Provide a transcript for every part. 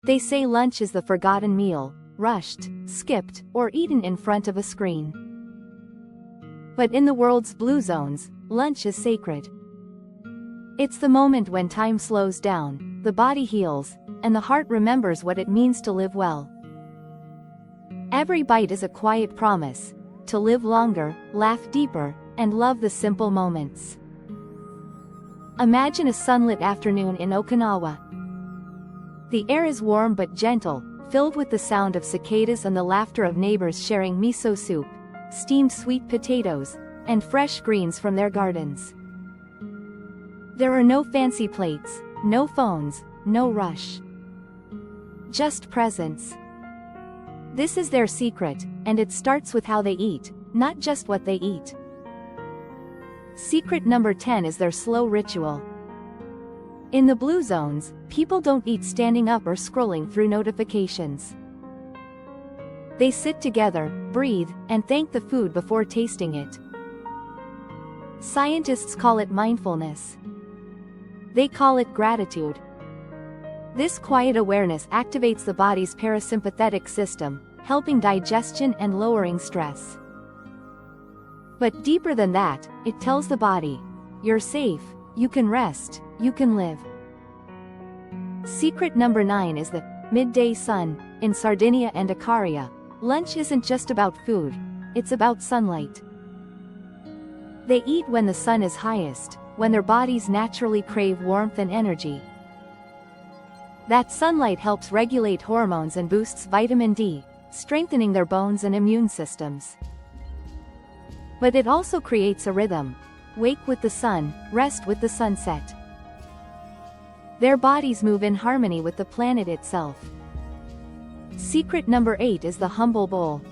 They say lunch is the forgotten meal, rushed, skipped, or eaten in front of a screen. But in the world's blue zones, lunch is sacred. It's the moment when time slows down, the body heals, and the heart remembers what it means to live well. Every bite is a quiet promise to live longer, laugh deeper, and love the simple moments. Imagine a sunlit afternoon in Okinawa. The air is warm but gentle, filled with the sound of cicadas and the laughter of neighbors sharing miso soup, steamed sweet potatoes, and fresh greens from their gardens. There are no fancy plates, no phones, no rush. Just presence. This is their secret, and it starts with how they eat, not just what they eat. Secret number 10 is their slow ritual. In the blue zones, people don't eat standing up or scrolling through notifications. They sit together, breathe, and thank the food before tasting it. Scientists call it mindfulness. They call it gratitude. This quiet awareness activates the body's parasympathetic system, helping digestion and lowering stress. But deeper than that, it tells the body, you're safe, you can rest, you can live. Secret number 9 is the midday sun. In Sardinia and Ikaria, lunch isn't just about food, it's about sunlight. They eat when the sun is highest, when their bodies naturally crave warmth and energy. That sunlight helps regulate hormones and boosts vitamin D, strengthening their bones and immune systems. But it also creates a rhythm. Wake with the sun, rest with the sunset. Their bodies move in harmony with the planet itself. Secret number 8 is the humble bowl.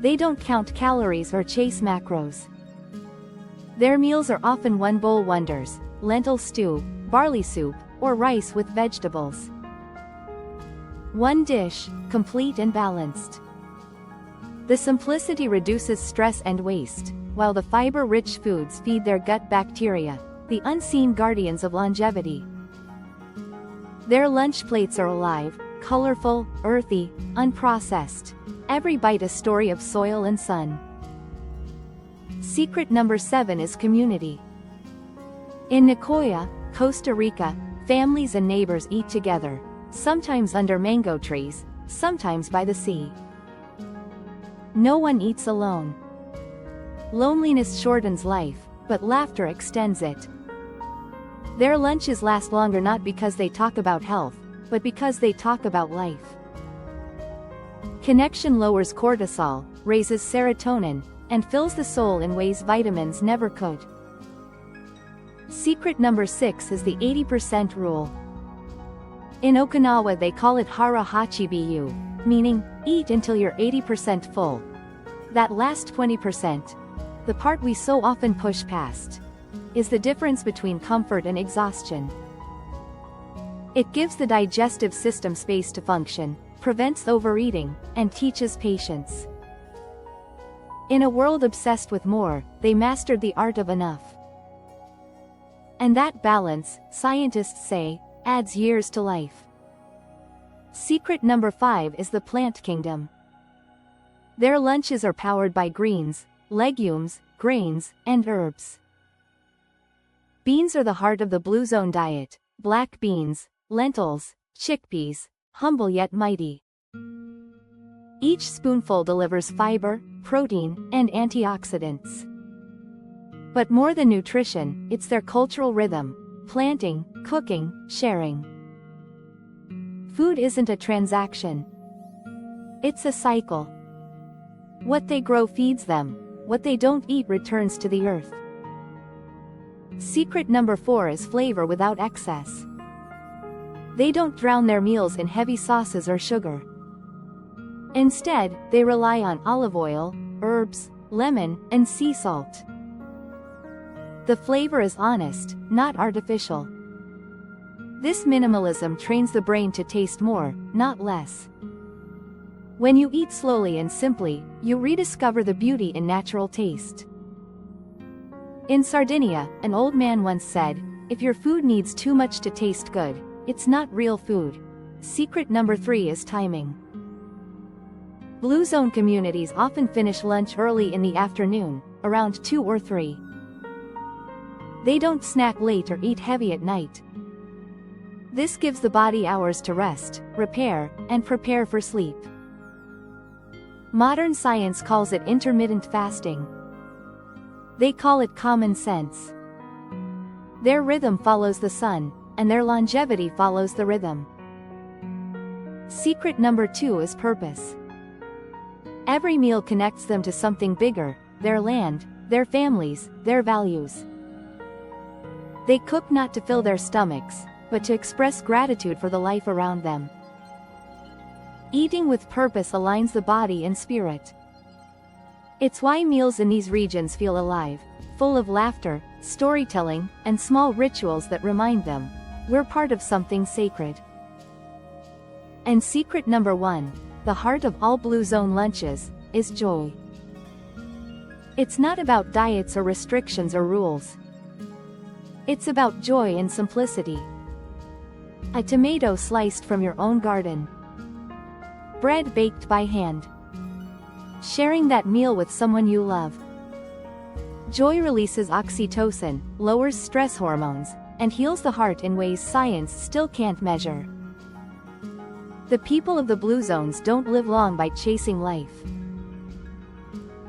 They don't count calories or chase macros. Their meals are often one bowl wonders: lentil stew, barley soup, or rice with vegetables. One dish, complete and balanced. The simplicity reduces stress and waste, while the fiber-rich foods feed their gut bacteria, the unseen guardians of longevity. Their lunch plates are alive, colorful, earthy, unprocessed. Every bite a story of soil and sun. Secret number 7 is community. In Nicoya, Costa Rica, families and neighbors eat together, sometimes under mango trees, sometimes by the sea. No one eats alone. Loneliness shortens life, but laughter extends it. Their lunches last longer not because they talk about health, but because they talk about life. Connection lowers cortisol, raises serotonin, and fills the soul in ways vitamins never could. Secret number 6 is the 80% rule. In Okinawa they call it hara hachibiyu, meaning, eat until you're 80% full. That last 20%, the part we so often push past, is the difference between comfort and exhaustion. It gives the digestive system space to function, prevents overeating, and teaches patience. In a world obsessed with more, they mastered the art of enough. And that balance, scientists say, adds years to life. Secret number 5 is the plant kingdom. Their lunches are powered by greens, legumes, grains, and herbs. Beans are the heart of the Blue Zone diet: black beans, lentils, chickpeas, humble yet mighty. Each spoonful delivers fiber, protein, and antioxidants. But more than nutrition, it's their cultural rhythm: planting, cooking, sharing. Food isn't a transaction. It's a cycle. What they grow feeds them, what they don't eat returns to the earth. Secret number 4 is flavor without excess. They don't drown their meals in heavy sauces or sugar. Instead, they rely on olive oil, herbs, lemon, and sea salt. The flavor is honest, not artificial. This minimalism trains the brain to taste more, not less. When you eat slowly and simply, you rediscover the beauty in natural taste. In Sardinia, an old man once said, "If your food needs too much to taste good, it's not real food." Secret number 3 is timing. Blue Zone communities often finish lunch early in the afternoon, around 2 or 3. They don't snack late or eat heavy at night. This gives the body hours to rest, repair, and prepare for sleep. Modern science calls it intermittent fasting. They call it common sense. Their rhythm follows the sun, and their longevity follows the rhythm. Secret number 2 is purpose. Every meal connects them to something bigger, their land, their families, their values. They cook not to fill their stomachs, but to express gratitude for the life around them. Eating with purpose aligns the body and spirit. It's why meals in these regions feel alive, full of laughter, storytelling, and small rituals that remind them, we're part of something sacred. And secret number 1, the heart of all Blue Zone lunches, is joy. It's not about diets or restrictions or rules. It's about joy and simplicity. A tomato sliced from your own garden. Bread baked by hand. Sharing that meal with someone you love. Joy releases oxytocin, lowers stress hormones, and heals the heart in ways science still can't measure. The people of the Blue Zones don't live long by chasing life.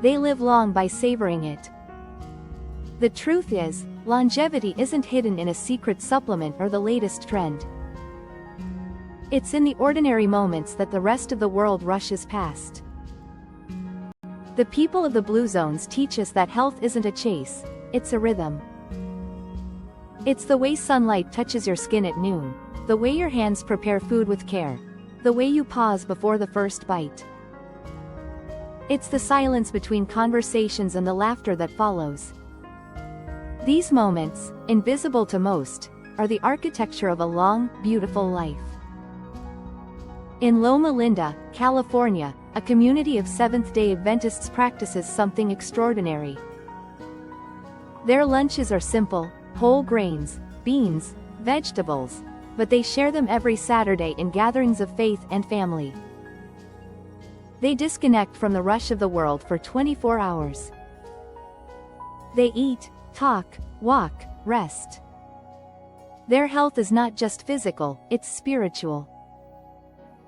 They live long by savoring it. The truth is, longevity isn't hidden in a secret supplement or the latest trend. It's in the ordinary moments that the rest of the world rushes past. The people of the Blue Zones teach us that health isn't a chase, it's a rhythm. It's the way sunlight touches your skin at noon, the way your hands prepare food with care, the way you pause before the first bite. It's the silence between conversations and the laughter that follows. These moments, invisible to most, are the architecture of a long, beautiful life. In Loma Linda, California, a community of Seventh-day Adventists practices something extraordinary. Their lunches are simple, whole grains, beans, vegetables, but they share them every Saturday in gatherings of faith and family. They disconnect from the rush of the world for 24 hours. They eat, talk, walk, rest. Their health is not just physical, it's spiritual.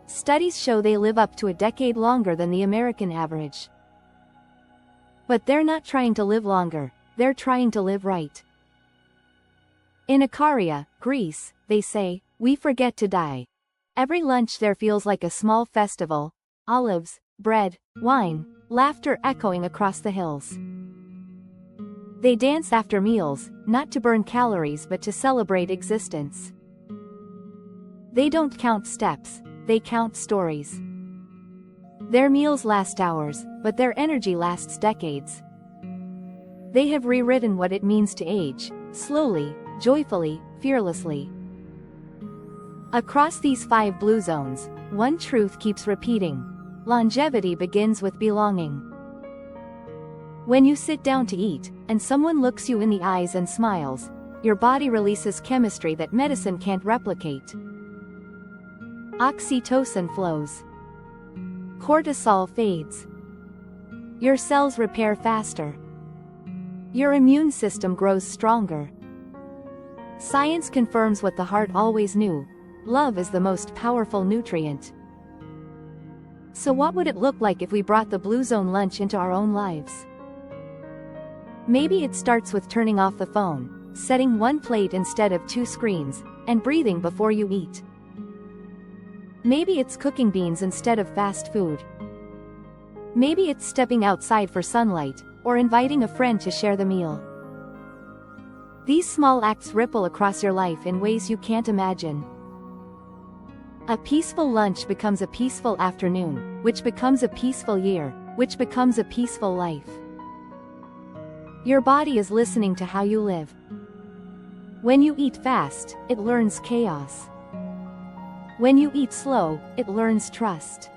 Studies show they live up to a decade longer than the American average. But they're not trying to live longer, they're trying to live right. In Ikaria, Greece, they say, we forget to die. Every lunch there feels like a small festival, olives, bread, wine, laughter echoing across the hills. They dance after meals, not to burn calories but to celebrate existence. They don't count steps, they count stories. Their meals last hours, but their energy lasts decades. They have rewritten what it means to age, slowly, joyfully, fearlessly. Across these 5 Blue Zones, one truth keeps repeating. Longevity begins with belonging. When you sit down to eat, and someone looks you in the eyes and smiles, your body releases chemistry that medicine can't replicate. Oxytocin flows. Cortisol fades. Your cells repair faster. Your immune system grows stronger. Science confirms what the heart always knew. Love is the most powerful nutrient. So what would it look like if we brought the Blue Zone lunch into our own lives? Maybe it starts with turning off the phone, setting one plate instead of 2 screens, and breathing before you eat. Maybe it's cooking beans instead of fast food. Maybe it's stepping outside for sunlight, or inviting a friend to share the meal. These small acts ripple across your life in ways you can't imagine. A peaceful lunch becomes a peaceful afternoon, which becomes a peaceful year, which becomes a peaceful life. Your body is listening to how you live. When you eat fast, it learns chaos. When you eat slow, it learns trust.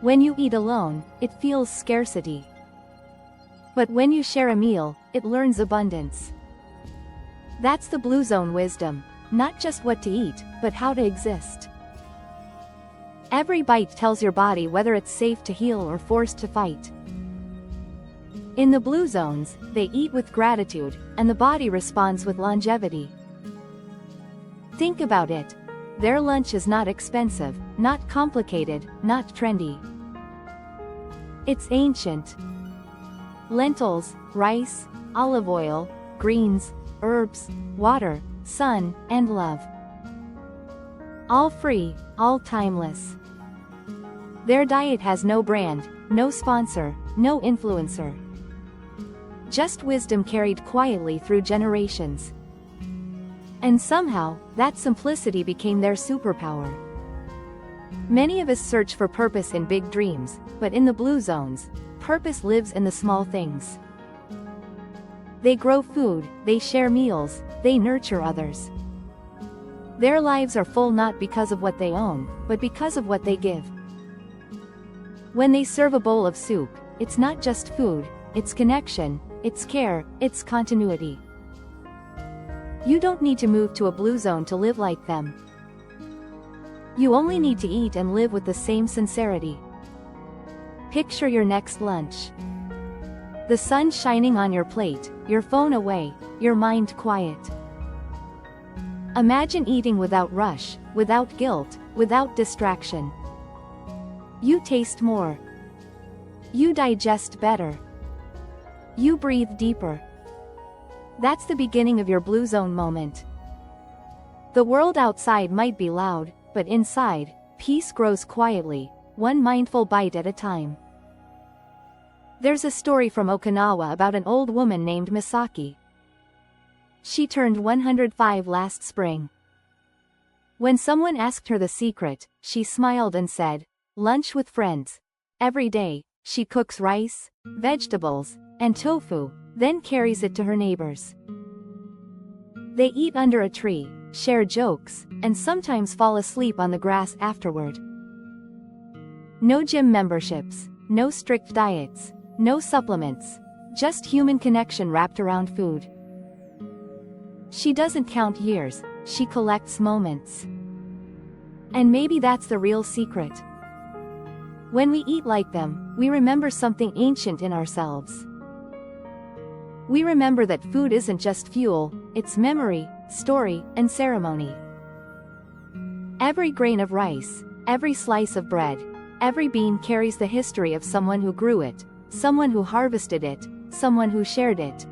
When you eat alone, it feels scarcity. But when you share a meal, it learns abundance. That's the Blue Zone wisdom, not just what to eat, but how to exist. Every bite tells your body whether it's safe to heal or forced to fight. In the blue zones, they eat with gratitude, and the body responds with longevity. Think about it. Their lunch is not expensive, not complicated, not trendy. It's ancient. Lentils, rice, olive oil, greens, herbs, water, sun, and love. All free, all timeless. Their diet has no brand, no sponsor, no influencer. Just wisdom carried quietly through generations. And somehow, that simplicity became their superpower. Many of us search for purpose in big dreams, but in the blue zones, purpose lives in the small things. They grow food, they share meals, they nurture others. Their lives are full not because of what they own, but because of what they give. When they serve a bowl of soup, it's not just food, it's connection, it's care, it's continuity. You don't need to move to a blue zone to live like them. You only need to eat and live with the same sincerity. Picture your next lunch. The sun shining on your plate, your phone away, your mind quiet. Imagine eating without rush, without guilt, without distraction. You taste more. You digest better. You breathe deeper. That's the beginning of your blue zone moment. The world outside might be loud, but inside, peace grows quietly, one mindful bite at a time. There's a story from Okinawa about an old woman named Misaki. She turned 105 last spring. When someone asked her the secret, she smiled and said, "Lunch with friends." Every day, she cooks rice, vegetables, and tofu, then carries it to her neighbors. They eat under a tree, share jokes, and sometimes fall asleep on the grass afterward. No gym memberships, no strict diets, no supplements, just human connection wrapped around food. She doesn't count years, she collects moments. And maybe that's the real secret. When we eat like them, we remember something ancient in ourselves. We remember that food isn't just fuel, it's memory, story, and ceremony. Every grain of rice, every slice of bread, every bean carries the history of someone who grew it, someone who harvested it, someone who shared it.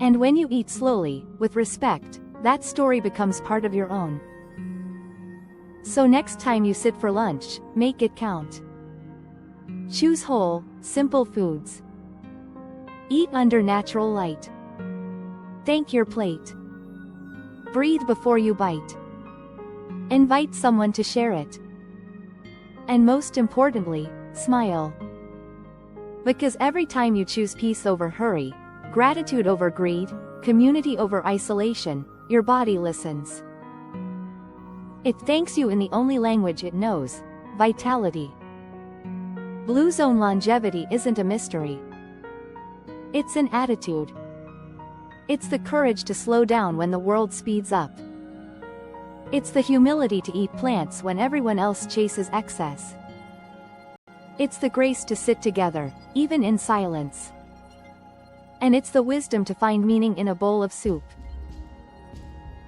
And when you eat slowly, with respect, that story becomes part of your own. So next time you sit for lunch, make it count. Choose whole, simple foods. Eat under natural light. Thank your plate. Breathe before you bite. Invite someone to share it. And most importantly, smile. Because every time you choose peace over hurry, gratitude over greed, community over isolation, your body listens. It thanks you in the only language it knows, vitality. Blue zone longevity isn't a mystery. It's an attitude. It's the courage to slow down when the world speeds up. It's the humility to eat plants when everyone else chases excess. It's the grace to sit together, even in silence. And it's the wisdom to find meaning in a bowl of soup.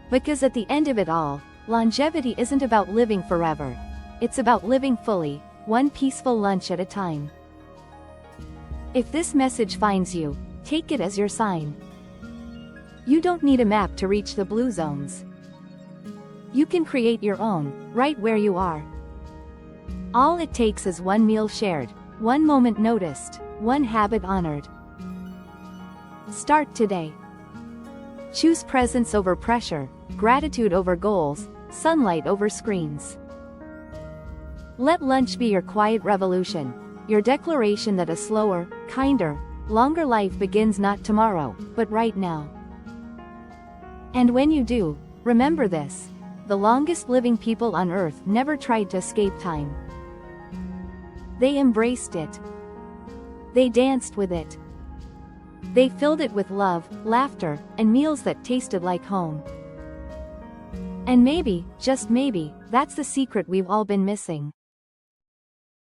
Because at the end of it all, longevity isn't about living forever. It's about living fully, one peaceful lunch at a time. If this message finds you, take it as your sign. You don't need a map to reach the blue zones. You can create your own, right where you are. All it takes is one meal shared, one moment noticed, one habit honored. Start today. Choose presence over pressure, gratitude over goals, sunlight over screens. Let lunch be your quiet revolution, your declaration that a slower, kinder, longer life begins not tomorrow, but right now. And when you do, remember this: the longest living people on earth never tried to escape time. They embraced it. They danced with it. They filled it with love, laughter, and meals that tasted like home. And maybe, just maybe, That's the secret we've all been missing.